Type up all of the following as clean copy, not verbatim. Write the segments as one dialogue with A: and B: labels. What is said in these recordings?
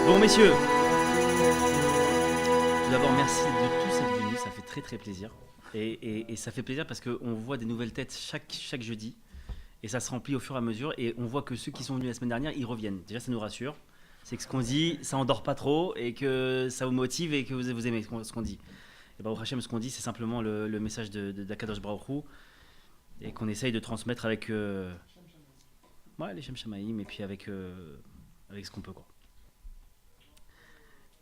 A: Bon, messieurs, tout d'abord, merci de tous être venus, ça fait très très plaisir. Et ça fait plaisir parce qu'on voit des nouvelles têtes chaque jeudi. Et ça se remplit au fur et à mesure. Et on voit que ceux qui sont venus la semaine dernière, ils reviennent. Déjà, ça nous rassure. C'est que ce qu'on dit, ça endort pas trop et que ça vous motive et que vous aimez ce qu'on dit. Et bah, au Hachem, ce qu'on dit, c'est simplement le message d'Akadosh Baruch Hu et qu'on essaye de transmettre avec les Shem Shamaïm et puis avec ce qu'on peut, quoi.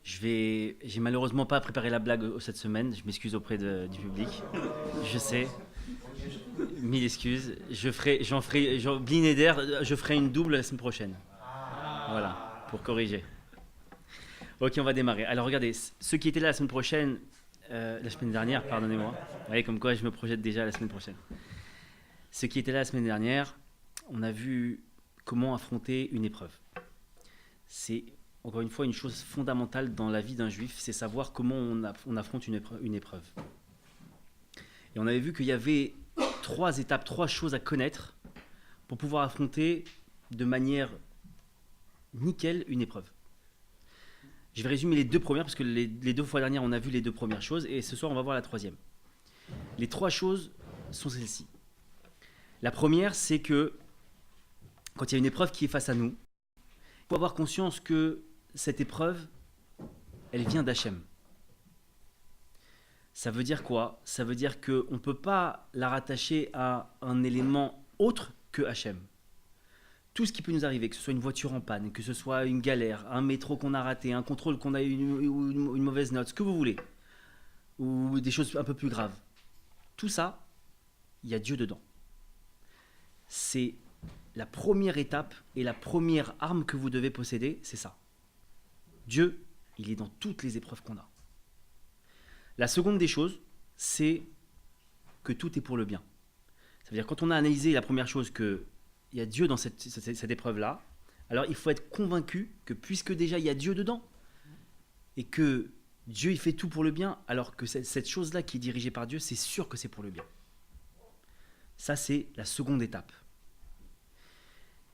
A: J'ai malheureusement pas préparé la blague cette semaine. Je m'excuse auprès du public. Je sais. Mille excuses. Blin Eder, je ferai une double la semaine prochaine. Voilà, pour corriger. Ok, on va démarrer. Alors regardez, ceux qui étaient là la semaine prochaine, la semaine dernière, pardonnez-moi. Vous voyez comme quoi je me projette déjà la semaine prochaine. Ceux qui étaient là la semaine dernière, on a vu comment affronter une épreuve. C'est encore une fois une chose fondamentale dans la vie d'un juif, c'est savoir comment on affronte une épreuve. Et on avait vu qu'il y avait 3 étapes, 3 choses à connaître pour pouvoir affronter de manière nickel une épreuve. Je vais résumer les 2 premières parce que les 2 fois dernières on a vu les 2 premières choses et ce soir on va voir la 3e. Les 3 choses sont celles-ci. La première, c'est que quand il y a une épreuve qui est face à nous, il faut avoir conscience que cette épreuve, elle vient d'Hachem. Ça veut dire quoi? Ça veut dire qu'on ne peut pas la rattacher à un élément autre que Hachem. Tout ce qui peut nous arriver, que ce soit une voiture en panne, que ce soit une galère, un métro qu'on a raté, un contrôle qu'on a eu une mauvaise note, ce que vous voulez, ou des choses un peu plus graves, tout ça, il y a Dieu dedans. C'est la première étape et la première arme que vous devez posséder, c'est ça. Dieu, il est dans toutes les épreuves qu'on a. La seconde des choses, c'est que tout est pour le bien. Ça veut dire quand on a analysé la première chose qu'il y a Dieu dans cette épreuve-là, alors il faut être convaincu que puisque déjà il y a Dieu dedans, et que Dieu il fait tout pour le bien, alors que cette chose-là qui est dirigée par Dieu, c'est sûr que c'est pour le bien. Ça, c'est la seconde étape.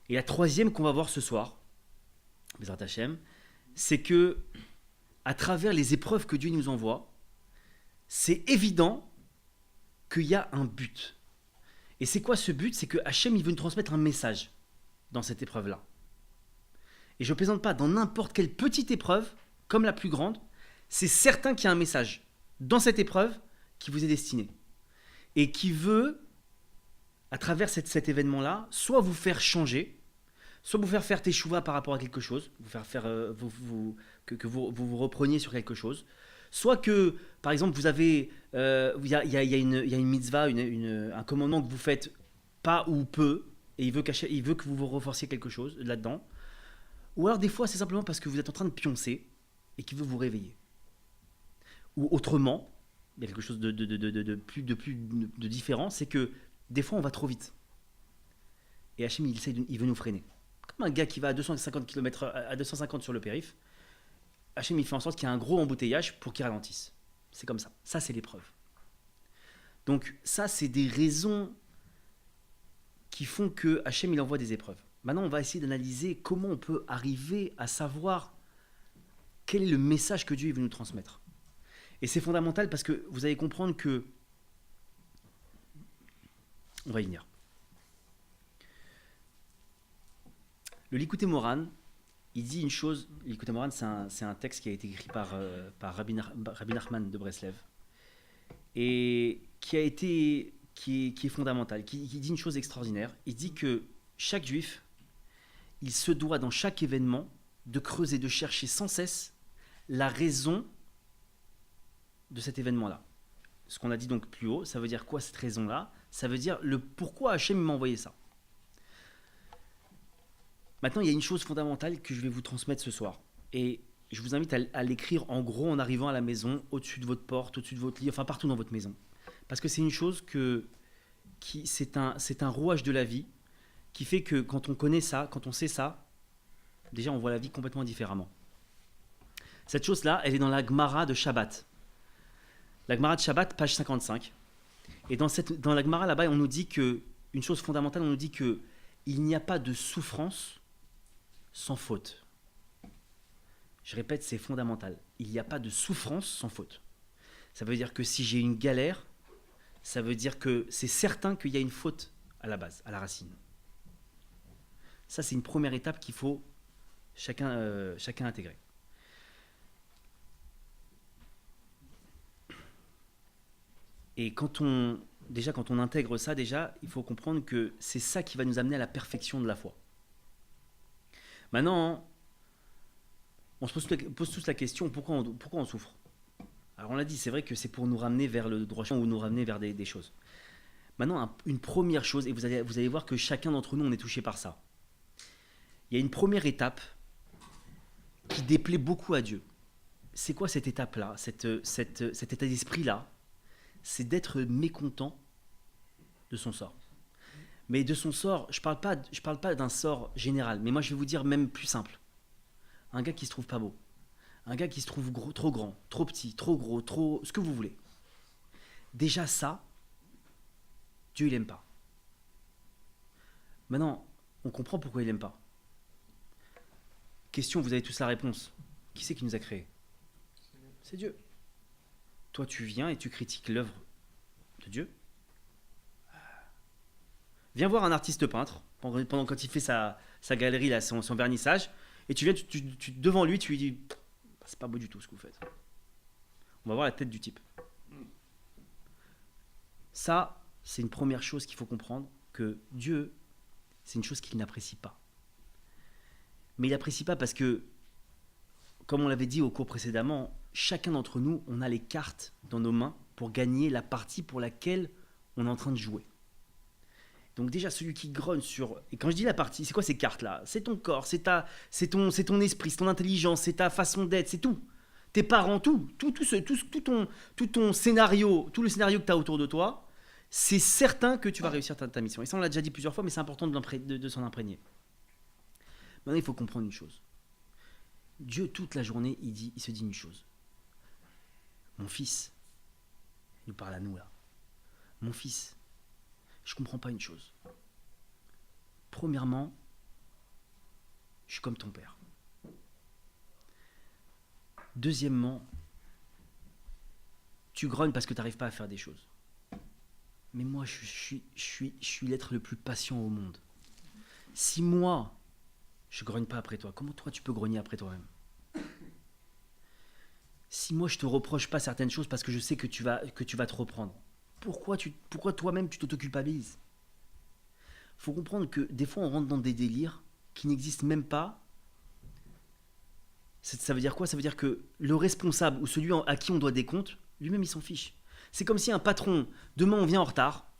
A: Et la 3e qu'on va voir ce soir, Bezrat Hashem, c'est que à travers les épreuves que Dieu nous envoie, c'est évident qu'il y a un but. Et c'est quoi ce but? C'est que Hachem il veut nous transmettre un message dans cette épreuve-là. Et je ne plaisante pas, dans n'importe quelle petite épreuve, comme la plus grande, c'est certain qu'il y a un message dans cette épreuve qui vous est destiné. Et qui veut, à travers cet événement-là, soit vous faire changer, soit vous faire teshuva par rapport à quelque chose, vous faire que vous repreniez sur quelque chose, soit que, par exemple, vous avez, il y a une mitzvah, un commandement que vous faites pas ou peu, et il veut que vous renforciez quelque chose là-dedans, ou alors des fois c'est simplement parce que vous êtes en train de pioncer et qu'il veut vous réveiller. Ou autrement, il y a quelque chose de différent, c'est que des fois on va trop vite. Et Hachem il veut nous freiner. Comme un gars qui va à 250 km à 250 sur le périph', Hachem il fait en sorte qu'il y ait un gros embouteillage pour qu'il ralentisse. C'est comme ça. Ça, c'est l'épreuve. Donc ça, c'est des raisons qui font que Hachem il envoie des épreuves. Maintenant, on va essayer d'analyser comment on peut arriver à savoir quel est le message que Dieu veut nous transmettre. Et c'est fondamental parce que vous allez comprendre que... On va y venir. Le Likutei Moharan, il dit une chose. Le Likutei Moharan, c'est un texte qui a été écrit par Rabbi Nachman de Breslev et qui est fondamental, qui dit une chose extraordinaire. Il dit que chaque juif, il se doit dans chaque événement de creuser, de chercher sans cesse la raison de cet événement-là. Ce qu'on a dit donc plus haut, ça veut dire quoi cette raison-là? Ça veut dire le pourquoi Hachem m'a envoyé ça. Maintenant, il y a une chose fondamentale que je vais vous transmettre ce soir. Et je vous invite à l'écrire en gros en arrivant à la maison, au-dessus de votre porte, au-dessus de votre lit, enfin partout dans votre maison. Parce que c'est une chose c'est un rouage de la vie qui fait que quand on connaît ça, quand on sait ça, déjà on voit la vie complètement différemment. Cette chose-là, elle est dans la Gemara de Shabbat. La Gemara de Shabbat, page 55. Et dans la Gemara là-bas, on nous dit une chose fondamentale, on nous dit qu'il n'y a pas de souffrance sans faute. Je répète, c'est fondamental. Il n'y a pas de souffrance sans faute. Ça veut dire que si j'ai une galère, ça veut dire que c'est certain qu'il y a une faute à la base, à la racine. Ça, c'est une première étape qu'il faut chacun intégrer. Et quand on intègre ça, il faut comprendre que c'est ça qui va nous amener à la perfection de la foi. Maintenant, on se pose tous la question, pourquoi on souffre? Alors on l'a dit, c'est vrai que c'est pour nous ramener vers le droit chemin ou nous ramener vers des choses. Maintenant, une première chose, et vous allez voir que chacun d'entre nous, on est touché par ça. Il y a une première étape qui déplaît beaucoup à Dieu. C'est quoi cette étape-là, cet état d'esprit-là? C'est d'être mécontent de son sort. Mais de son sort, je parle pas d'un sort général, mais moi je vais vous dire même plus simple. Un gars qui se trouve pas beau, un gars qui se trouve trop grand, trop petit, trop gros, trop ce que vous voulez. Déjà ça, Dieu il aime pas. Maintenant, on comprend pourquoi il aime pas. Question, vous avez tous la réponse. Qui c'est qui nous a créés? C'est Dieu. Toi, tu viens et tu critiques l'œuvre de Dieu. Viens voir un artiste peintre pendant quand il fait sa galerie, là, son vernissage, et tu viens devant lui, tu lui dis c'est pas beau du tout ce que vous faites. On va voir la tête du type. Ça, c'est une première chose qu'il faut comprendre, que Dieu, c'est une chose qu'il n'apprécie pas. Mais il n'apprécie pas parce que, comme on l'avait dit au cours précédemment, chacun d'entre nous, on a les cartes dans nos mains pour gagner la partie pour laquelle on est en train de jouer. Donc déjà, celui qui grogne sur... Et quand je dis la partie, c'est quoi ces cartes-là? C'est ton corps, c'est ton esprit, c'est ton intelligence, c'est ta façon d'être, c'est tout. Tes parents, tout ton scénario, tout le scénario que tu as autour de toi, c'est certain que tu vas réussir ta mission. Et ça, on l'a déjà dit plusieurs fois, mais c'est important de s'en imprégner. Maintenant, il faut comprendre une chose. Dieu, toute la journée, il se dit une chose. Mon fils, il nous parle à nous là. Mon fils, je ne comprends pas une chose. Premièrement, je suis comme ton père. Deuxièmement, tu grognes parce que tu n'arrives pas à faire des choses. Mais moi, je suis l'être le plus patient au monde. Si moi, je grogne pas après toi, comment toi tu peux grogner après toi-même? Si moi je te reproche pas certaines choses parce que je sais que tu vas te reprendre, pourquoi toi-même tu t'auto-culpabilises? Faut comprendre que des fois on rentre dans des délires qui n'existent même pas. Ça veut dire quoi? Ça veut dire que le responsable ou celui à qui on doit des comptes, lui-même il s'en fiche. C'est comme si un patron, demain on vient en retard,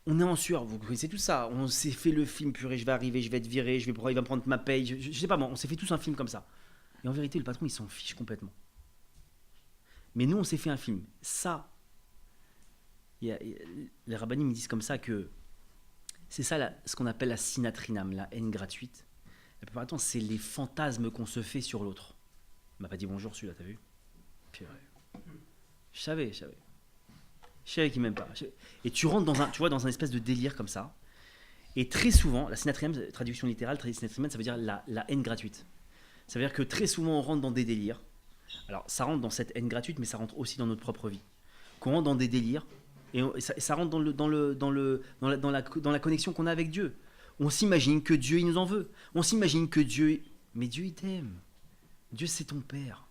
A: on est en sueur, vous connaissez tout ça, on s'est fait le film, purée, je vais arriver, je vais être viré, il va me prendre ma paye, je sais pas moi, on s'est fait tous un film comme ça. Et en vérité, le patron, il s'en fiche complètement. Mais nous, on s'est fait un film. Ça, les rabbinim me disent comme ça que c'est ça ce qu'on appelle la sinatrinam, la haine gratuite. La plupart du temps, c'est les fantasmes qu'on se fait sur l'autre. Il m'a pas dit bonjour celui-là, t'as vu? Je savais. Je savais qu'il m'aime pas. Et tu rentres dans un espèce de délire comme ça. Et très souvent, la sinatrium, traduction littérale, sinatrium, ça veut dire la haine gratuite. Ça veut dire que très souvent, on rentre dans des délires. Alors, ça rentre dans cette haine gratuite, mais ça rentre aussi dans notre propre vie. Qu'on rentre dans des délires, et ça rentre dans la connexion qu'on a avec Dieu. On s'imagine que Dieu, il nous en veut. On s'imagine que Dieu... Mais Dieu, il t'aime. Dieu, c'est ton père.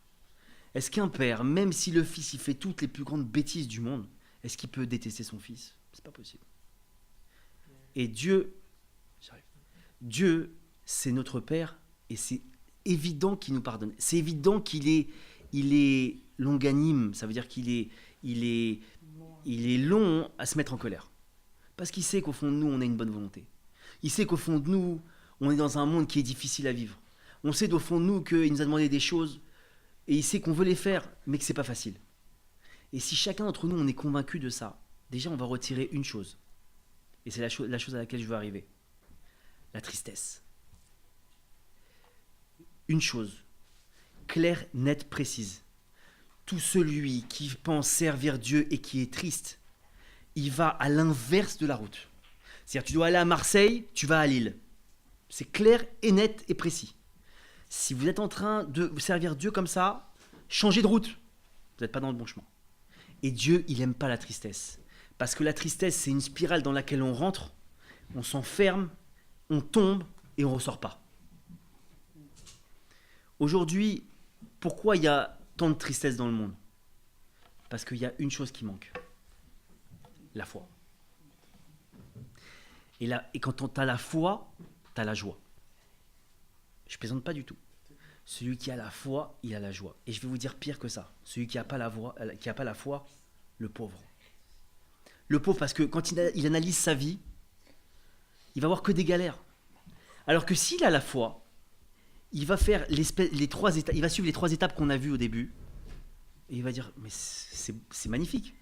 A: Est-ce qu'un père, même si le fils, il fait toutes les plus grandes bêtises du monde, est-ce qu'il peut détester son fils? C'est pas possible. Et Dieu, c'est notre Père, et c'est évident qu'il nous pardonne. C'est évident qu'il est longanime, ça veut dire qu'il est long à se mettre en colère. Parce qu'il sait qu'au fond de nous, on a une bonne volonté. Il sait qu'au fond de nous, on est dans un monde qui est difficile à vivre. On sait au fond de nous qu'il nous a demandé des choses, et il sait qu'on veut les faire, mais que c'est pas facile. Et si chacun d'entre nous, on est convaincu de ça, déjà on va retirer une chose. Et c'est la chose à laquelle je veux arriver. La tristesse. Une chose, claire, nette, précise. Tout celui qui pense servir Dieu et qui est triste, il va à l'inverse de la route. C'est-à-dire tu dois aller à Marseille, tu vas à Lille. C'est clair et net et précis. Si vous êtes en train de servir Dieu comme ça, changez de route. Vous n'êtes pas dans le bon chemin. Et Dieu, il n'aime pas la tristesse. Parce que la tristesse, c'est une spirale dans laquelle on rentre, on s'enferme, on tombe et on ne ressort pas. Aujourd'hui, pourquoi il y a tant de tristesse dans le monde? Parce qu'il y a une chose qui manque. La foi. Et quand tu as la foi, tu as la joie. Je ne plaisante pas du tout. Celui qui a la foi, il a la joie. Et je vais vous dire pire que ça. Celui qui n'a pas la foi, le pauvre. Le pauvre, parce que quand il analyse sa vie, il va voir que des galères. Alors que s'il a la foi, il va faire les 3 étapes, il va suivre les 3 étapes qu'on a vues au début. Et il va dire, mais c'est magnifique.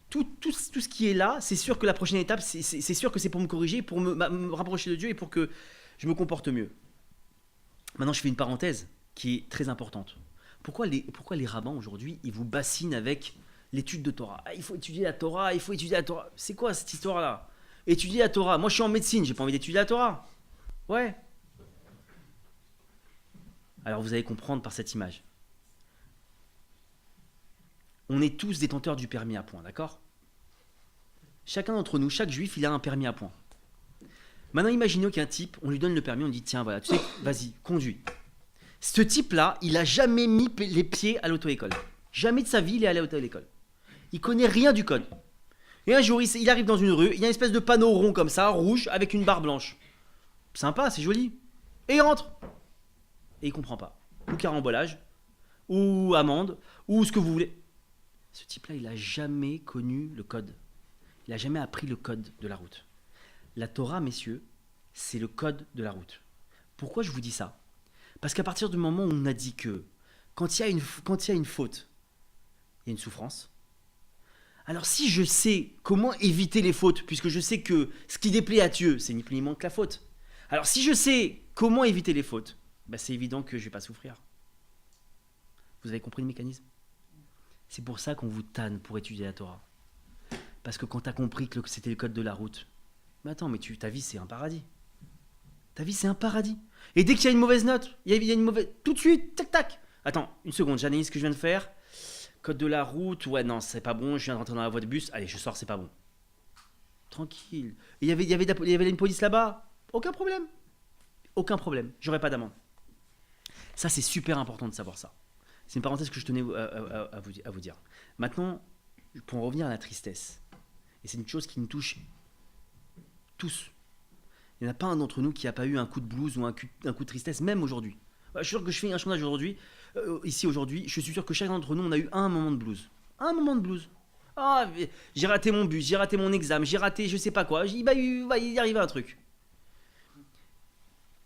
A: Tout ce qui est là, c'est sûr que la prochaine étape, c'est sûr que c'est pour me corriger, pour me rapprocher de Dieu et pour que je me comporte mieux. Maintenant, je fais une parenthèse qui est très importante. Pourquoi les rabbins aujourd'hui, ils vous bassinent avec l'étude de Torah? Il faut étudier la Torah, il faut étudier la Torah. C'est quoi cette histoire-là? Étudier la Torah. Moi, je suis en médecine, j'ai pas envie d'étudier la Torah. Ouais. Alors, vous allez comprendre par cette image. On est tous détenteurs du permis à points, d'accord? Chacun d'entre nous, chaque juif, il a un permis à points. Maintenant, imaginez qu'un type, on lui donne le permis, on dit tiens, voilà, tu sais, vas-y, conduis. Ce type-là, il n'a jamais mis les pieds à l'auto-école. Jamais de sa vie, il est allé à l'auto-école. Il connaît rien du code. Et un jour, il arrive dans une rue, il y a une espèce de panneau rond comme ça, rouge, avec une barre blanche. Sympa, c'est joli. Et il rentre. Et il comprend pas. Ou carambolage, ou amende, ou ce que vous voulez. Ce type-là, il n'a jamais connu le code. Il n'a jamais appris le code de la route. La Torah, messieurs, c'est le code de la route. Pourquoi je vous dis ça? Parce qu'à partir du moment où on a dit que quand il y a une faute, il y a une souffrance. Alors si je sais comment éviter les fautes, puisque je sais que ce qui déplaît à Dieu, c'est ni plus ni moins que la faute. Alors si je sais comment éviter les fautes, c'est évident que je ne vais pas souffrir. Vous avez compris le mécanisme? C'est pour ça qu'on vous tanne pour étudier la Torah. Parce que quand tu as compris que c'était le code de la route, mais attends, mais ta vie c'est un paradis. Ta vie c'est un paradis. Et dès qu'il y a une mauvaise note, il y a une mauvaise... Tout de suite, tac tac. Attends, une seconde, j'analyse ce que je viens de faire. Code de la route, ouais non, c'est pas bon, je viens de rentrer dans la voie de bus, allez, je sors, c'est pas bon. Tranquille. Et il y avait une police là-bas, aucun problème. Aucun problème, j'aurais pas d'amende. Ça c'est super important de savoir ça. C'est une parenthèse que je tenais à vous dire. Maintenant, pour en revenir à la tristesse, et c'est une chose qui nous touche tous. Il n'y en a pas un d'entre nous qui n'a pas eu un coup de blues ou un coup de tristesse, même aujourd'hui. Je suis sûr que je fais un sondage aujourd'hui, ici aujourd'hui, je suis sûr que chacun d'entre nous, on a eu un moment de blues. Un moment de blues. Ah, j'ai raté mon bus, j'ai raté mon examen, j'ai raté je sais pas quoi, il va y arriver un truc.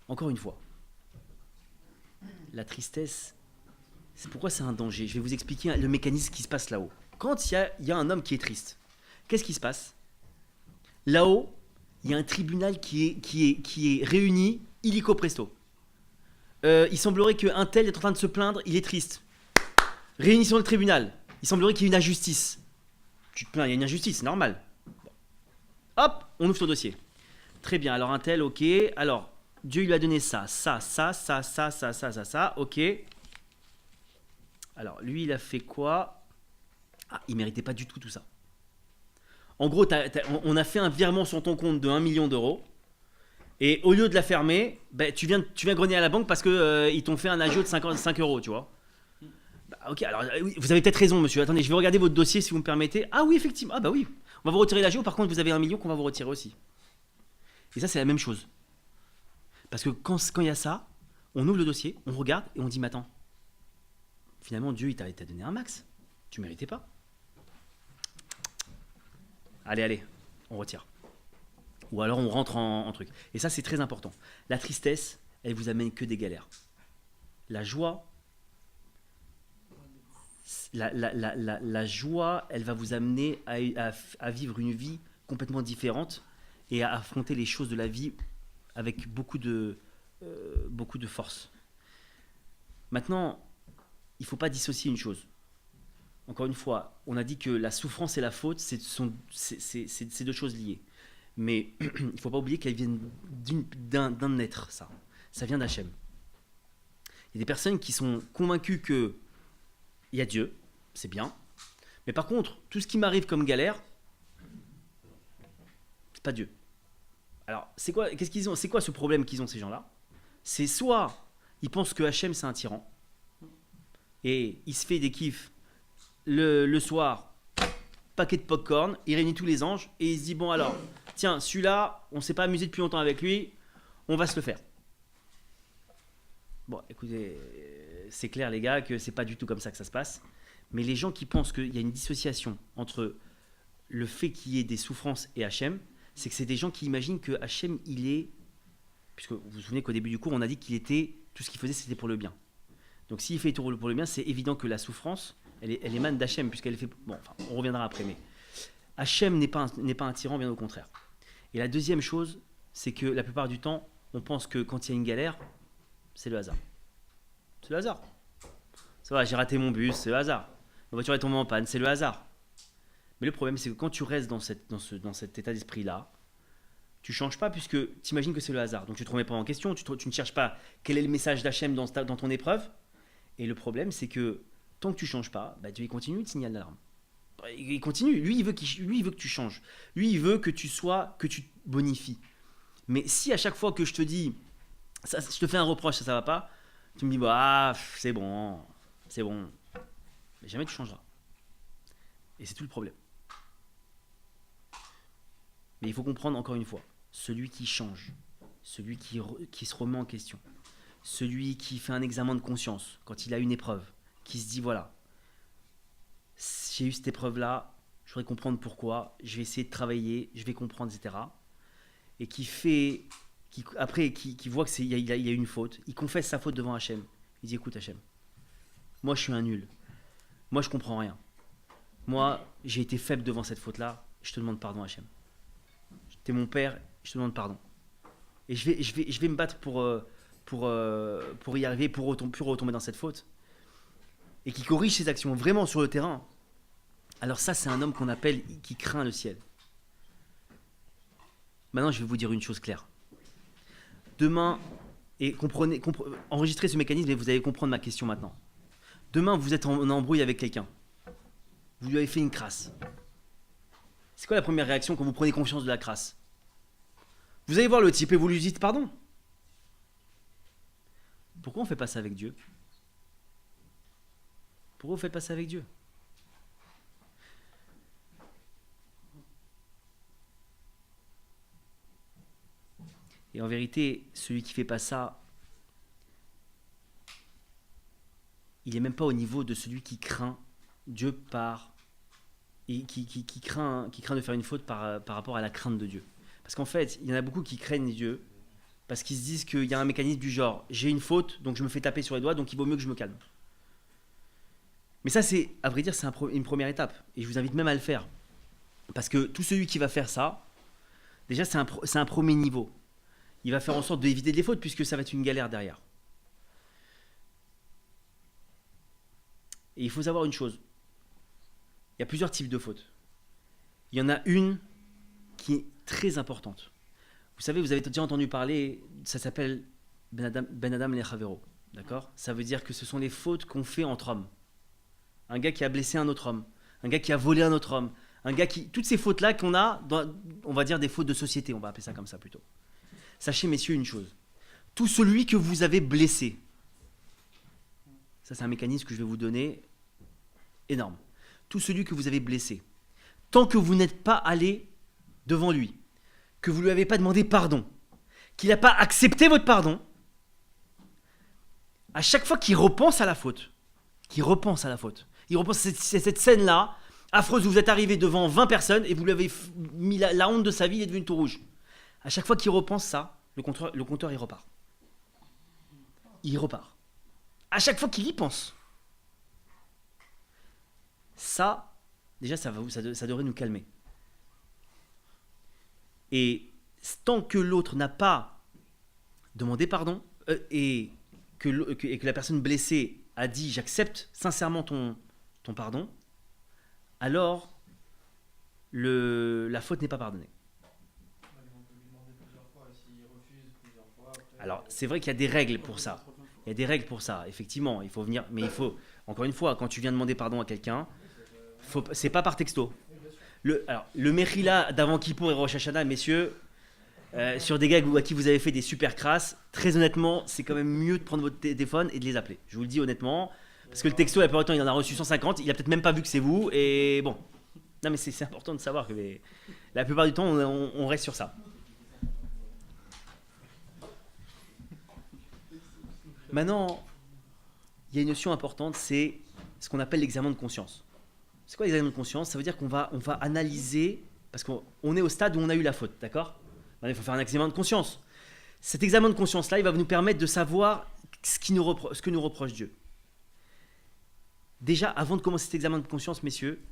A: Encore une fois, la tristesse, c'est pourquoi c'est un danger. Je vais vous expliquer le mécanisme qui se passe là-haut. Quand il y a un homme qui est triste, qu'est-ce qui se passe? Là-haut, il y a un tribunal qui est réuni illico presto. Il semblerait qu'un tel est en train de se plaindre, il est triste. Réunissons le tribunal. Il semblerait qu'il y ait une injustice. Tu te plains, il y a une injustice, c'est normal. Bon. Hop, on ouvre ton dossier. Très bien, alors un tel, ok. Alors, Dieu lui a donné ça, ok. Alors, lui, il a fait quoi? Ah, il méritait pas du tout ça. En gros, on a fait un virement sur ton compte de 1 million d'euros. Et au lieu de la fermer, tu viens grogner à la banque parce qu'ils t'ont fait un agiot de 55 euros, tu vois. Ok, alors vous avez peut-être raison, monsieur. Attendez, je vais regarder votre dossier si vous me permettez. Ah oui, effectivement. Ah bah oui. On va vous retirer l'agiot. Par contre, vous avez 1 million qu'on va vous retirer aussi. Et ça, c'est la même chose. Parce que quand il y a ça, on ouvre le dossier, on regarde et on dit, mais attends, finalement, Dieu, il t'a donné un max. Tu méritais pas. Allez, on retire. Ou alors on rentre en truc. Et ça, c'est très important. La tristesse, elle vous amène que des galères. La joie, la joie, elle va vous amener à vivre une vie complètement différente et à affronter les choses de la vie avec beaucoup de force. Maintenant, il ne faut pas dissocier une chose. Encore une fois, on a dit que la souffrance et la faute, c'est 2 choses liées. Mais il ne faut pas oublier qu'elles viennent d'un être, ça. Ça vient d'Hachem. Il y a des personnes qui sont convaincues qu'il y a Dieu, c'est bien. Mais par contre, tout ce qui m'arrive comme galère, c'est pas Dieu. Alors, c'est quoi ce problème qu'ils ont, ces gens-là? C'est soit ils pensent que Hachem, c'est un tyran, et il se fait des kiffs le soir, paquet de popcorn, il réunit tous les anges, et il se dit, bon alors, tiens, celui-là, on s'est pas amusé depuis longtemps avec lui, on va se le faire. Bon, écoutez, c'est clair les gars que c'est pas du tout comme ça que ça se passe, mais les gens qui pensent qu'il y a une dissociation entre le fait qu'il y ait des souffrances et Hachem, c'est que c'est des gens qui imaginent que Hachem, il est, puisque vous vous souvenez qu'au début du cours, on a dit qu'il était, tout ce qu'il faisait, c'était pour le bien. Donc s'il fait tout pour le bien, c'est évident que la souffrance, elle émane d'Hachem, puisqu'elle fait... Bon, enfin, on reviendra après, mais Hachem n'est pas un tyran, bien au contraire. Et la deuxième chose, c'est que la plupart du temps, on pense que quand il y a une galère, c'est le hasard. C'est le hasard. Ça va, j'ai raté mon bus, c'est le hasard. Ma voiture est tombée en panne, c'est le hasard. Mais le problème, c'est que quand tu restes dans cet état d'esprit-là, tu ne changes pas puisque tu imagines que c'est le hasard. Donc tu ne te remets pas en question, tu ne cherches pas quel est le message d'Hachem dans ton épreuve. Et le problème, c'est que tant que tu ne changes pas, bah, Dieu il continue de signaler l'alarme. Il continue. Lui, il veut que tu changes. Lui, il veut que tu te bonifies. Mais si à chaque fois que je te dis, je te fais un reproche, ça ne va pas, tu me dis, bah, c'est bon. Mais jamais tu changeras. Et c'est tout le problème. Mais il faut comprendre encore une fois, celui qui change, celui qui se remet en question, celui qui fait un examen de conscience quand il a une épreuve, qui se dit voilà, j'ai eu cette épreuve-là, je voudrais comprendre pourquoi, je vais essayer de travailler, je vais comprendre, etc. Et qui voit qu'il y a une faute, il confesse sa faute devant Hachem. Il dit écoute Hachem, moi je suis un nul, moi je comprends rien. Moi j'ai été faible devant cette faute-là, je te demande pardon Hachem. T'es mon père, je te demande pardon. Et je vais me battre pour y arriver, pour retomber dans cette faute. Et qui corrige ses actions vraiment sur le terrain. Alors ça, c'est un homme qu'on appelle, qui craint le ciel. Maintenant, je vais vous dire une chose claire. Demain, et enregistrez ce mécanisme et vous allez comprendre ma question maintenant. Demain, vous êtes en embrouille avec quelqu'un. Vous lui avez fait une crasse. C'est quoi la première réaction quand vous prenez conscience de la crasse? Vous allez voir le type et vous lui dites pardon. Pourquoi on ne fait pas ça avec Dieu? Pourquoi vous ne faites pas ça avec Dieu? Et en vérité, celui qui ne fait pas ça, il n'est même pas au niveau de celui qui craint Dieu et qui craint de faire une faute par rapport à la crainte de Dieu. Parce qu'en fait, il y en a beaucoup qui craignent Dieu parce qu'ils se disent qu'il y a un mécanisme du genre j'ai une faute, donc je me fais taper sur les doigts, donc il vaut mieux que je me calme. Mais ça, à vrai dire, c'est une première étape. Et je vous invite même à le faire. Parce que tout celui qui va faire ça, déjà, c'est un premier niveau. Il va faire en sorte d'éviter les fautes puisque ça va être une galère derrière. Et il faut savoir une chose. Il y a plusieurs types de fautes. Il y en a une qui est très importante. Vous savez, vous avez déjà entendu parler, ça s'appelle Ben Adam Lechavero. D'accord? Ça veut dire que ce sont les fautes qu'on fait entre hommes. Un gars qui a blessé un autre homme, un gars qui a volé un autre homme, un gars qui... Toutes ces fautes-là qu'on a, on va dire des fautes de société, on va appeler ça comme ça plutôt. Sachez, messieurs, une chose. Tout celui que vous avez blessé, ça c'est un mécanisme que je vais vous donner énorme. Tout celui que vous avez blessé, tant que vous n'êtes pas allé devant lui, que vous ne lui avez pas demandé pardon, qu'il n'a pas accepté votre pardon, à chaque fois qu'il repense à la faute, il repense à cette scène-là, affreuse, où vous êtes arrivé devant 20 personnes et vous lui avez mis la honte de sa vie, il est devenu tout rouge. À chaque fois qu'il repense ça, le compteur il repart. Il repart. À chaque fois qu'il y pense. Ça, déjà, ça devrait nous calmer. Et tant que l'autre n'a pas demandé pardon et que la personne blessée a dit j'accepte sincèrement ton pardon, alors la faute n'est pas pardonnée. Alors c'est vrai qu'il y a des règles pour ça. Il y a des règles pour ça, effectivement. Il faut venir, mais il faut, encore une fois, quand tu viens demander pardon à quelqu'un, c'est pas par texto. Le Mechila d'avant Kippour et Rosh Hashanah, messieurs, sur des gars à qui vous avez fait des super crasses, très honnêtement, c'est quand même mieux de prendre votre téléphone et de les appeler. Je vous le dis honnêtement, parce que le texto, la plupart du temps, il en a reçu 150, il a peut-être même pas vu que c'est vous, et bon. Non, mais c'est important de savoir que la plupart du temps, on reste sur ça. Maintenant, il y a une notion importante, c'est ce qu'on appelle l'examen de conscience. C'est quoi l'examen de conscience? Ça veut dire qu'on va analyser, parce qu'on est au stade où on a eu la faute, d'accord? Il faut faire un examen de conscience. Cet examen de conscience-là, il va nous permettre de savoir ce que nous reproche Dieu. Déjà, avant de commencer cet examen de conscience, messieurs,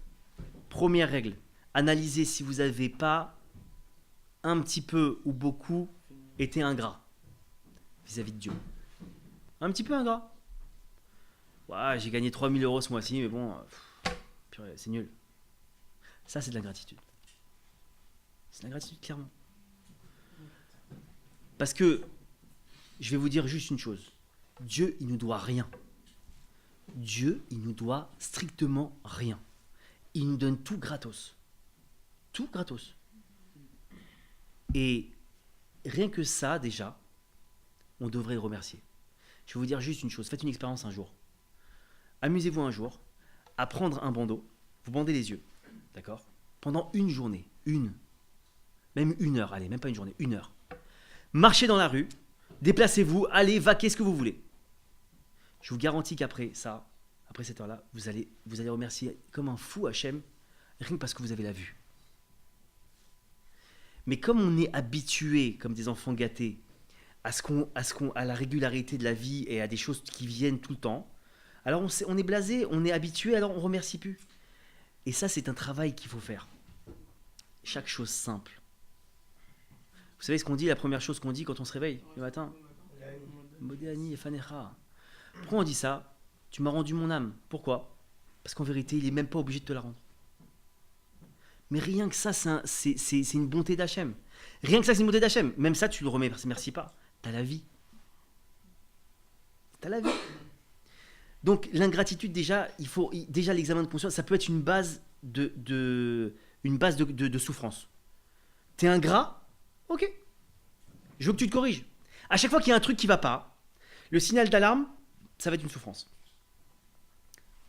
A: première règle, analysez si vous n'avez pas un petit peu ou beaucoup été ingrat vis-à-vis de Dieu. Un petit peu ingrat. Ouais, j'ai gagné 3 000 € ce mois-ci, mais bon, purée, c'est nul. Ça, c'est de l'ingratitude. C'est de l'ingratitude, clairement. Parce que, je vais vous dire juste une chose. Dieu, il nous doit rien. Dieu, il nous doit strictement rien. Il nous donne tout gratos. Tout gratos. Et rien que ça, déjà, on devrait le remercier. Je vais vous dire juste une chose. Faites une expérience un jour. Amusez-vous un jour à prendre un bandeau. Vous bandez les yeux. D'accord? Pendant une journée. Même 1 heure. Allez, même pas une journée. 1 heure. Marchez dans la rue. Déplacez-vous. Allez, vaquez ce que vous voulez. Je vous garantis qu'après ça, après cette heure-là, vous allez remercier comme un fou Hachem, rien que parce que vous avez la vue. Mais comme on est habitué, comme des enfants gâtés, à la régularité de la vie et à des choses qui viennent tout le temps, alors on est blasé, on est habitué, alors on ne remercie plus. Et ça, c'est un travail qu'il faut faire. Chaque chose simple. Vous savez ce qu'on dit, la première chose qu'on dit quand on se réveille le matin? Modéani et Fanecha. Pourquoi on dit ça? Tu m'as rendu mon âme. Pourquoi? Parce qu'en vérité, il n'est même pas obligé de te la rendre. Mais rien que ça, c'est une bonté d'Hachem. Rien que ça, c'est une bonté d'Hachem. Même ça, tu le remercies pas. T'as la vie. T'as la vie. Donc, l'ingratitude, déjà, déjà l'examen de conscience, ça peut être une base de souffrance. T'es ingrat? Ok. Je veux que tu te corriges. À chaque fois qu'il y a un truc qui va pas, le signal d'alarme, ça va être une souffrance.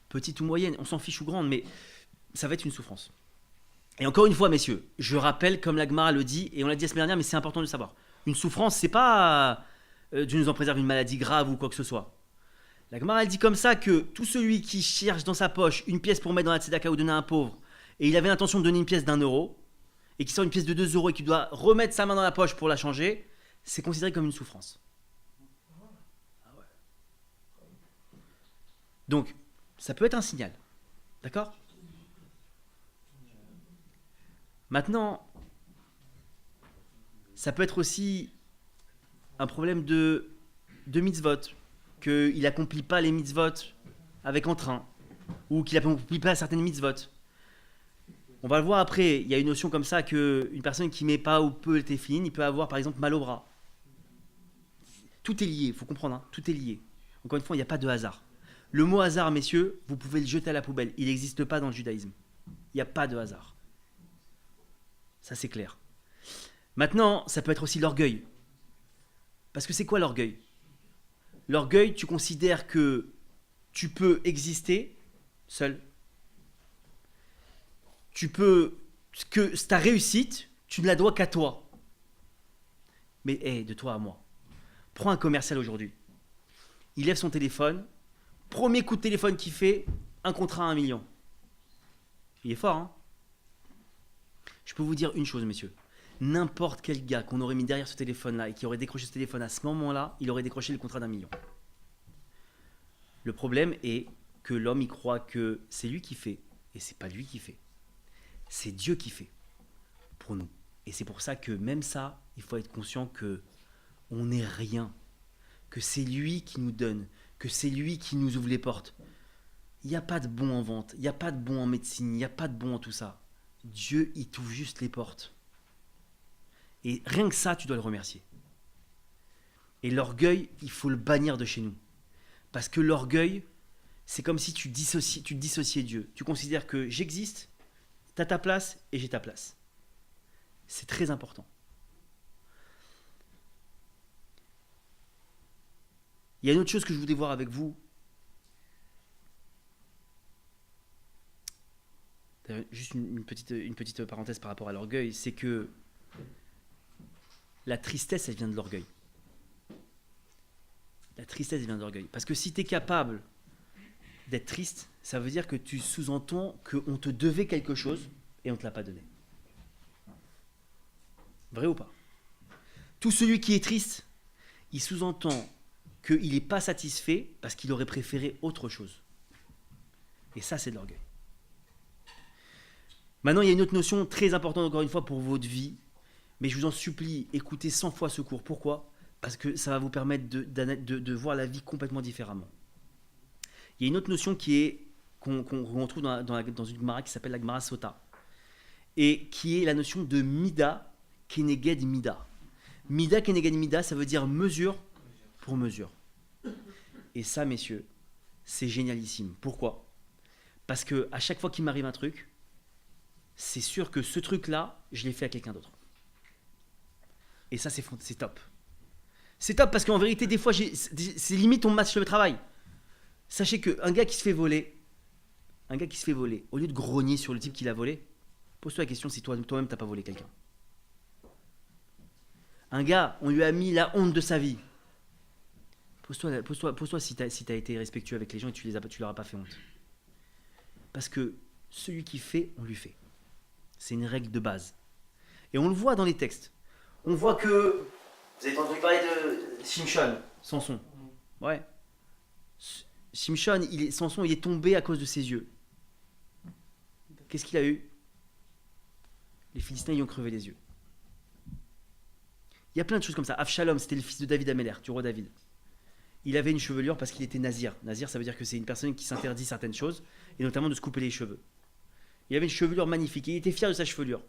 A: Petite ou moyenne, on s'en fiche ou grande, mais ça va être une souffrance. Et encore une fois, messieurs, je rappelle, comme la Gemara le dit, et on l'a dit la semaine dernière, mais c'est important de le savoir. Une souffrance, c'est pas Dieu nous en préserve une maladie grave ou quoi que ce soit. La Gemara, elle dit comme ça que tout celui qui cherche dans sa poche une pièce pour mettre dans la tzedaka ou donner à un pauvre, et il avait l'intention de donner une pièce d'1 €, et qui sort une pièce de 2 € et qui doit remettre sa main dans la poche pour la changer, c'est considéré comme une souffrance. Donc, ça peut être un signal. D'accord? Maintenant, ça peut être aussi un problème de mitzvot, qu'il n'accomplit pas les mitzvot avec entrain, ou qu'il n'accomplit pas certaines mitzvot. On va le voir après, il y a une notion comme ça qu'une personne qui ne met pas ou peu le téfilin, il peut avoir par exemple mal au bras. Tout est lié, il faut comprendre, hein, tout est lié. Encore une fois, il n'y a pas de hasard. Le mot hasard, messieurs, vous pouvez le jeter à la poubelle. Il n'existe pas dans le judaïsme. Il n'y a pas de hasard. Ça, c'est clair. Maintenant, ça peut être aussi l'orgueil. Parce que c'est quoi l'orgueil? L'orgueil, tu considères que tu peux exister seul. Que ta réussite, tu ne la dois qu'à toi. Mais de toi à moi. Prends un commercial aujourd'hui. Il lève son téléphone. Premier coup de téléphone qu'il fait, un contrat à 1 million. Il est fort, hein? Je peux vous dire une chose, messieurs. N'importe quel gars qu'on aurait mis derrière ce téléphone-là et qui aurait décroché ce téléphone à ce moment-là, il aurait décroché le contrat d'1 million. Le problème est que l'homme, il croit que c'est lui qui fait. Et c'est pas lui qui fait. C'est Dieu qui fait. Pour nous. Et c'est pour ça que même ça, il faut être conscient que on n'est rien. Que c'est lui qui nous donne. Que c'est lui qui nous ouvre les portes. Il n'y a pas de bon en vente. Il n'y a pas de bon en médecine. Il n'y a pas de bon en tout ça. Dieu, il t'ouvre juste les portes. Et rien que ça, tu dois le remercier. Et l'orgueil, il faut le bannir de chez nous. Parce que l'orgueil, c'est comme si tu te dissociais de Dieu. Tu considères que j'existe, tu as ta place et j'ai ta place. C'est très important. Il y a une autre chose que je voulais voir avec vous. Juste une petite parenthèse par rapport à l'orgueil, c'est que la tristesse, elle vient de l'orgueil. La tristesse vient de l'orgueil. Parce que si tu es capable d'être triste, ça veut dire que tu sous-entends qu'on te devait quelque chose et on ne te l'a pas donné. Vrai ou pas? Tout celui qui est triste, il sous-entend qu'il n'est pas satisfait parce qu'il aurait préféré autre chose. Et ça, c'est de l'orgueil. Maintenant, il y a une autre notion très importante, encore une fois, pour votre vie. Mais je vous en supplie, écoutez 100 fois ce cours. Pourquoi? Parce que ça va vous permettre de voir la vie complètement différemment. Il y a une autre notion qu'on retrouve dans une Gemara qui s'appelle la Gemara Sota. Et qui est la notion de Mida Keneged Mida. Mida Keneged Mida, ça veut dire mesure pour mesure. Et ça, messieurs, c'est génialissime. Pourquoi? Parce que à chaque fois qu'il m'arrive un truc, c'est sûr que ce truc-là, je l'ai fait à quelqu'un d'autre. Et ça, c'est top. C'est top parce qu'en vérité, des fois, c'est limite on me match le travail. Sachez qu'un gars qui se fait voler, au lieu de grogner sur le type qui l'a volé, pose-toi la question si toi-même t'as pas volé quelqu'un. Un gars, on lui a mis la honte de sa vie. Pose-toi si t'as été respectueux avec les gens et tu leur as pas fait honte. Parce que celui qui fait, on lui fait. C'est une règle de base. Et on le voit dans les textes. On voit que... Vous avez entendu parler de Shimshon, Samson. Ouais. Shimshon, Samson, il est tombé à cause de ses yeux. Qu'est-ce qu'il a eu? Les Philistins y ont crevé les yeux. Il y a plein de choses comme ça. Avshalom, c'était le fils de David Améler, du roi David. Il avait une chevelure parce qu'il était nazir. Nazir, ça veut dire que c'est une personne qui s'interdit certaines choses, et notamment de se couper les cheveux. Il avait une chevelure magnifique, et il était fier de sa chevelure.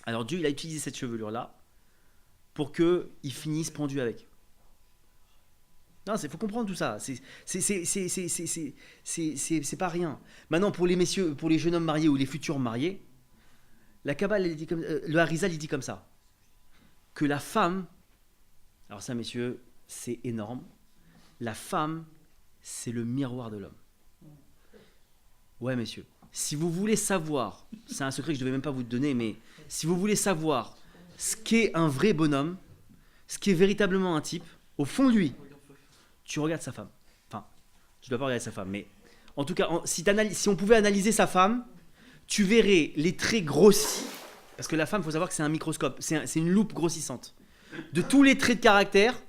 A: Alors Dieu, il a utilisé cette chevelure-là pour qu'il finisse pendu avec. Non, il faut comprendre tout ça. C'est pas rien. Maintenant, pour les messieurs, pour les jeunes hommes mariés ou les futurs mariés, la Kabbale, le Harizal, il dit comme ça. Que la femme, alors ça, messieurs, c'est énorme. La femme, c'est le miroir de l'homme. Ouais, messieurs. Si vous voulez savoir, c'est un secret que je ne devais même pas vous donner, mais si vous voulez savoir ce qu'est un vrai bonhomme, ce qu'est véritablement un type, au fond de lui, tu regardes sa femme. Enfin, tu ne dois pas regarder sa femme, mais en tout cas, si on pouvait analyser sa femme, tu verrais les traits grossis, parce que la femme, il faut savoir que c'est un microscope, c'est une loupe grossissante, de tous les traits de caractère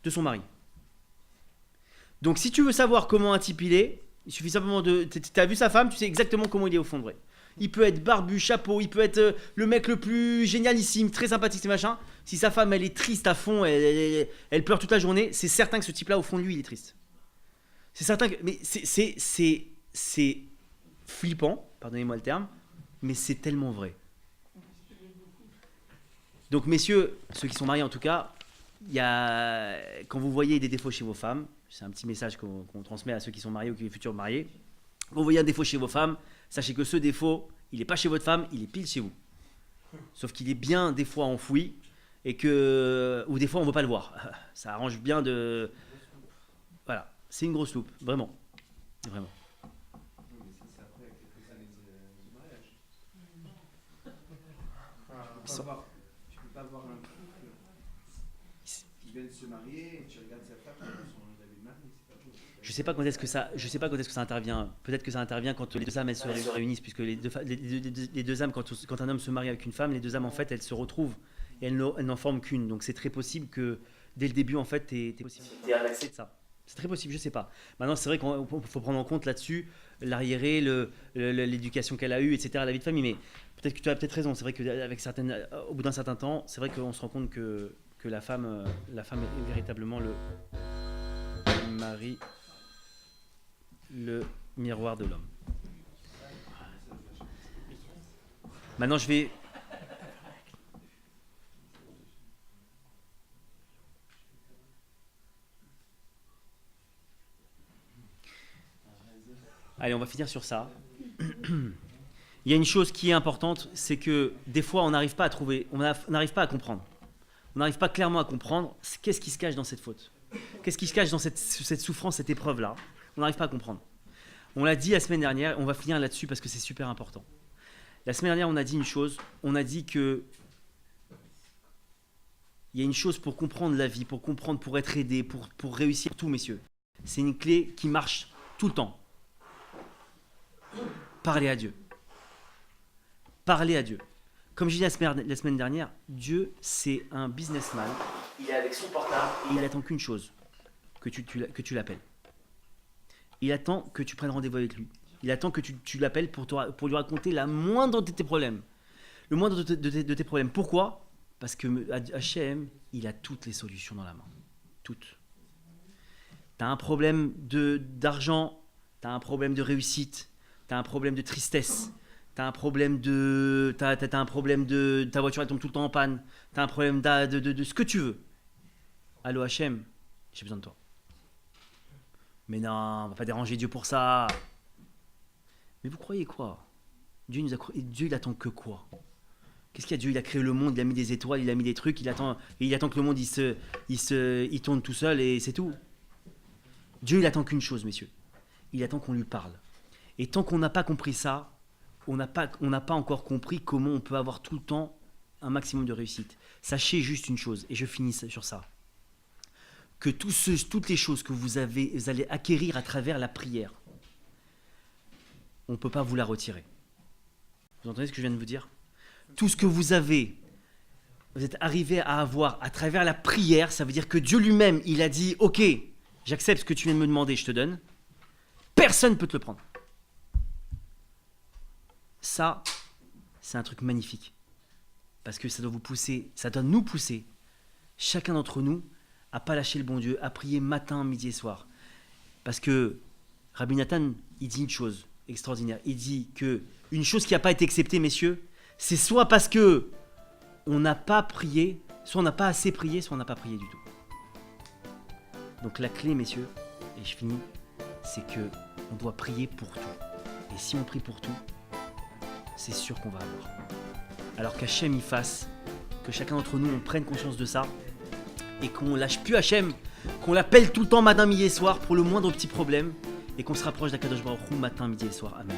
A: de son mari. Donc si tu veux savoir comment un type il est, il suffit simplement de... Tu as vu sa femme, tu sais exactement comment il est au fond de vrai. Il peut être barbu, chapeau, il peut être le mec le plus génialissime, très sympathique, c'est machin. Si sa femme, elle est triste à fond, elle pleure toute la journée, c'est certain que ce type-là, au fond de lui, il est triste. C'est certain que... Mais c'est flippant, pardonnez-moi le terme, mais c'est tellement vrai. Donc, messieurs, ceux qui sont mariés en tout cas, quand vous voyez des défauts chez vos femmes, c'est un petit message qu'on transmet à ceux qui sont mariés ou qui sont futurs mariés, quand vous voyez un défaut chez vos femmes, sachez que ce défaut, il n'est pas chez votre femme, il est pile chez vous. Sauf qu'il est bien des fois enfoui, ou des fois on ne veut pas le voir. Ça arrange bien de... Voilà, c'est une grosse loupe, vraiment. Vraiment.
B: C'est après quelques années de mariage. Tu peux pas voir un couple qui vient de se marier et tu regardes sa femme son habit de mariée, c'est pas beau.
A: Je sais pas quand est-ce que ça intervient. Peut-être que ça intervient quand les deux âmes elles se réunissent, puisque les deux âmes, quand un homme se marie avec une femme, les deux âmes en fait elles se retrouvent et elles n'en forment qu'une. Donc c'est très possible que dès le début en fait t'es possibilité à l'accès de ça. C'est très possible, je sais pas. Maintenant c'est vrai qu'il faut prendre en compte là-dessus l'arriéré, l'éducation qu'elle a eue, etc. La vie de famille. Mais peut-être que tu as peut-être raison. C'est vrai au bout d'un certain temps, c'est vrai qu'on se rend compte que la femme est véritablement le mari. Le miroir de l'homme. Maintenant, je vais... Allez, on va finir sur ça. Il y a une chose qui est importante, c'est que des fois, on n'arrive pas à trouver, on n'arrive pas à comprendre. On n'arrive pas clairement à comprendre qu'est-ce qui se cache dans cette faute. Qu'est-ce qui se cache dans cette souffrance, cette épreuve-là. On n'arrive pas à comprendre. On l'a dit la semaine dernière, on va finir là-dessus parce que c'est super important. La semaine dernière, on a dit une chose, on a dit que il y a une chose pour comprendre la vie, pour comprendre, pour être aidé, pour réussir tout, messieurs. C'est une clé qui marche tout le temps. Parler à Dieu. Parler à Dieu. Comme je disais la semaine dernière, Dieu, c'est un businessman. Il est avec son portable et il attend qu'une chose, que tu l'appelles. Il attend que tu prennes rendez-vous avec lui. Il attend que tu l'appelles pour lui raconter la moindre de tes problèmes. Le moindre de tes problèmes. Pourquoi ? Parce que Hachem, il a toutes les solutions dans la main. Toutes. Tu as un problème d'argent, tu as un problème de réussite, tu as un problème de tristesse, tu as un problème de ta voiture elle tombe tout le temps en panne, tu as un problème de ce que tu veux. Allô Hachem, j'ai besoin de toi. Mais non, on va pas déranger Dieu pour ça. Mais vous croyez quoi ? Dieu il attend que quoi ? Qu'est-ce qu'il y a Dieu ? Il a créé le monde, il a mis des étoiles, il a mis des trucs, il attend que le monde il tourne tout seul et c'est tout. Dieu il attend qu'une chose, messieurs. Il attend qu'on lui parle. Et tant qu'on n'a pas compris ça, on n'a pas encore compris comment on peut avoir tout le temps un maximum de réussite. Sachez juste une chose, et je finis sur ça. Que toutes les choses que vous allez acquérir à travers la prière, on ne peut pas vous la retirer. Vous entendez ce que je viens de vous dire ? Tout ce que vous êtes arrivé à avoir à travers la prière, ça veut dire que Dieu lui-même, il a dit « Ok, j'accepte ce que tu viens de me demander, je te donne. » Personne ne peut te le prendre. Ça, c'est un truc magnifique. Parce que ça doit nous pousser, chacun d'entre nous, à pas lâcher le bon Dieu, à prier matin, midi et soir. Parce que Rabbi Nathan, il dit une chose extraordinaire. Il dit que une chose qui n'a pas été acceptée, messieurs, c'est soit parce que on n'a pas prié, soit on n'a pas assez prié, soit on n'a pas prié du tout. Donc la clé, messieurs, et je finis, c'est que on doit prier pour tout. Et si on prie pour tout, c'est sûr qu'on va avoir. Alors qu'Hachem y fasse, que chacun d'entre nous, on prenne conscience de ça, et qu'on lâche plus Hachem, qu'on l'appelle tout le temps matin, midi et soir pour le moindre petit problème, et qu'on se rapproche d'Akadosh Baruch Hu matin, midi et soir. Amen.